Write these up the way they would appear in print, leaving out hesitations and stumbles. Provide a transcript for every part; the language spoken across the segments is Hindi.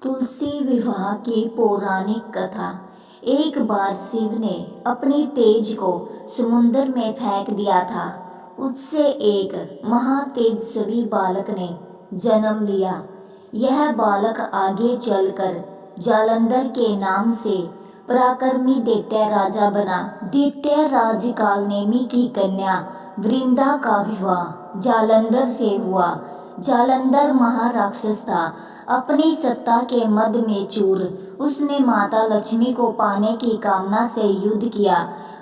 तुलसी विवाह की पौराणिक कथा। एक बार शिव ने अपने तेज को समुद्र में फेंक दिया था। उससे एक महातेजस्वी बालक ने जन्म लिया। यह बालक आगे चलकर जालंधर के नाम से पराक्रमी दैत्य राजा बना। दैत्य राज कालनेमी की कन्या वृंदा का विवाह जालंधर से हुआ। जालंधर महाराक्षस था। अपनी सत्ता के मद में चूर उसने माता लक्ष्मी को पाने की कामना से युद्ध किया,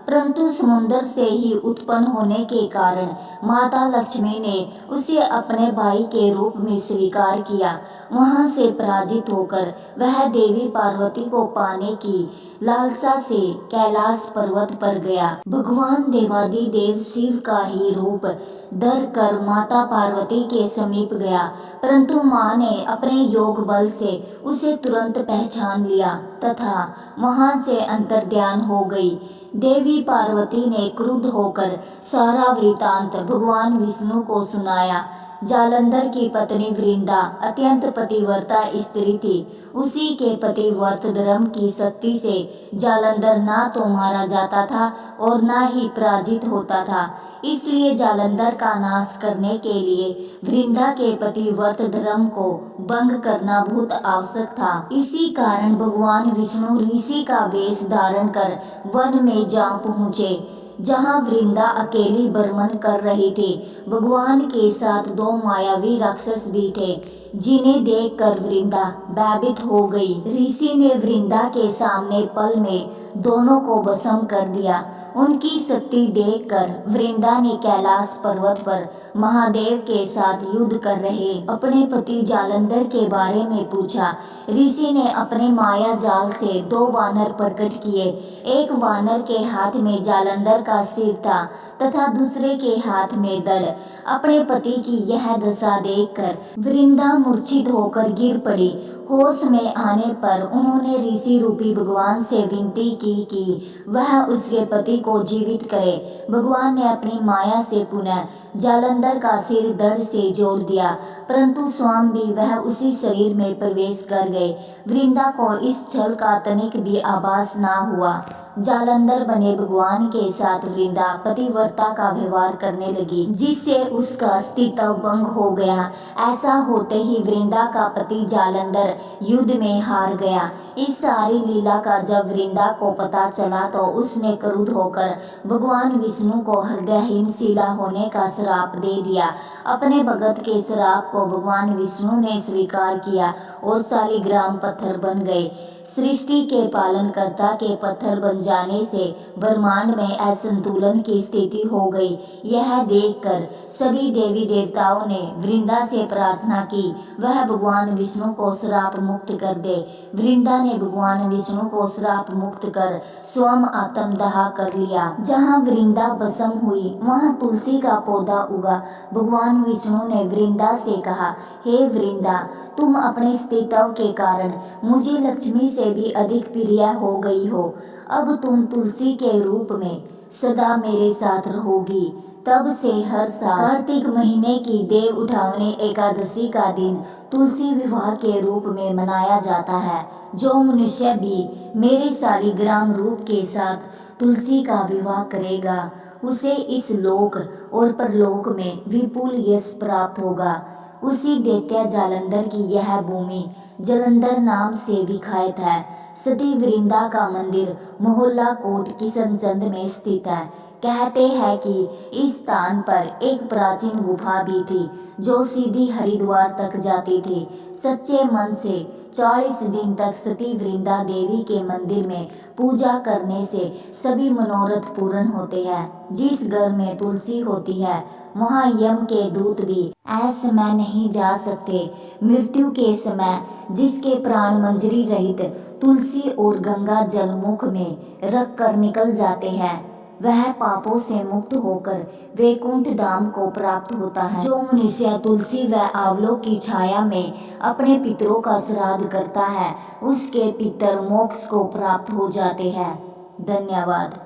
परंतु समुद्र से ही उत्पन्न होने के कारण माता लक्ष्मी ने उसे अपने भाई के रूप में स्वीकार किया। वहां से पराजित होकर वह देवी पार्वती को पाने की लालसा से कैलाश पर्वत पर गया। भगवान देवादिदेव शिव का ही रूप धर कर माता पार्वती के समीप गया, परंतु मां ने अपने योग बल से उसे तुरंत पहचान लिया तथा वहां से अंतर्ध्यान हो गई। देवी पार्वती ने क्रुद्ध होकर सारा वृतांत भगवान विष्णु को सुनाया। जालंधर की पत्नी वृंदा अत्यंत पतिव्रता स्त्री थी। उसी के पतिव्रत धर्म की शक्ति से जालंधर ना तो मारा जाता था और ना ही पराजित होता था। इसलिए जालंधर का नाश करने के लिए वृंदा के पतिव्रत धर्म को भंग करना बहुत आवश्यक था। इसी कारण भगवान विष्णु ऋषि का वेश धारण कर वन में जा पहुँचे, जहाँ वृंदा अकेली भ्रमण कर रही थी। भगवान के साथ दो मायावी राक्षस भी थे, जिन्हें देखकर वृंदा भयभीत हो गई। ऋषि ने वृंदा के सामने पल में दोनों को भस्म कर दिया। उनकी शक्ति देखकर वृंदा ने कैलाश पर्वत पर महादेव के साथ युद्ध कर रहे अपने पति जालंधर के बारे में पूछा। ऋषि ने अपने माया जाल से दो वानर प्रकट किए। एक वानर के हाथ में जालंधर का सिर था तथा दूसरे के हाथ में धड़। अपने पति की यह दशा देखकर वृंदा मूर्छित होकर गिर पड़ी। होश में आने पर उन्होंने ऋषि रूपी भगवान से विनती की कि वह उसके पति को जीवित करे। भगवान ने अपनी माया से पुनः जालंधर का सिर धड़ से जोड़ दिया, परंतु स्वयं भी वह उसी शरीर में प्रवेश कर गए। वृंदा को इस छल का तनिक भी आभास ना हुआ। जालंधर बने भगवान के साथ वृंदा पतिव्रता का व्यवहार करने लगी, जिससे उसका अस्तित्व भंग हो गया। ऐसा होते ही वृंदा का पति जालंधर युद्ध में हार गया। इस सारी लीला का जब वृंदा को पता चला तो उसने क्रुद्ध होकर भगवान विष्णु को हृदयहीन शिला होने का श्राप दे दिया। अपने भगत के श्राप को भगवान विष्णु ने स्वीकार किया और शालिग्राम पत्थर बन गए। सृष्टि के पालनकर्ता के पत्थर बन जाने से ब्रह्मांड में असंतुलन की स्थिति हो गई। यह देखकर सभी देवी देवताओं ने वृंदा से प्रार्थना की वह भगवान विष्णु को श्राप मुक्त कर दे। वृंदा ने भगवान विष्णु को श्राप मुक्त कर स्वयं आत्मदाह कर लिया। जहाँ वृंदा भस्म हुई वहाँ तुलसी का पौधा उगा। भगवान विष्णु ने वृंदा से कहा, हे वृंदा, तुम अपने अस्तित्व के कारण मुझे लक्ष्मी से भी अधिक प्रिय हो गई हो। अब तुम तुलसी के रूप में सदा मेरे साथ रहोगी। तब से हर साल कार्तिक महीने की देव उठावनी एकादशी का दिन तुलसी विवाह के रूप में मनाया जाता है। जो मनुष्य भी मेरे शालिग्राम रूप के साथ तुलसी का विवाह करेगा, उसे इस लोक और परलोक में विपुल यश प्राप्त होगा। उसी दैत्य जालंधर की यह भूमि जालंधर नाम से विख्यात है। सती वृंदा का मंदिर मोहल्ला कोट किशनचंद में स्थित है। कहते हैं कि इस स्थान पर एक प्राचीन गुफा भी थी जो सीधी हरिद्वार तक जाती थी। सच्चे मन से 40 दिन तक सती वृंदा देवी के मंदिर में पूजा करने से सभी मनोरथ पूर्ण होते हैं। जिस घर में तुलसी होती है वहाँ यम के दूत भी असमय नहीं जा सकते। मृत्यु के समय जिसके प्राण मंजरी रहित तुलसी और गंगा जल मुख में रख कर निकल जाते हैं, वह पापों से मुक्त होकर वैकुंठ धाम को प्राप्त होता है। जो मनुष्य तुलसी व आंवलों की छाया में अपने पितरों का श्राद्ध करता है, उसके पितर मोक्ष को प्राप्त हो जाते हैं। धन्यवाद।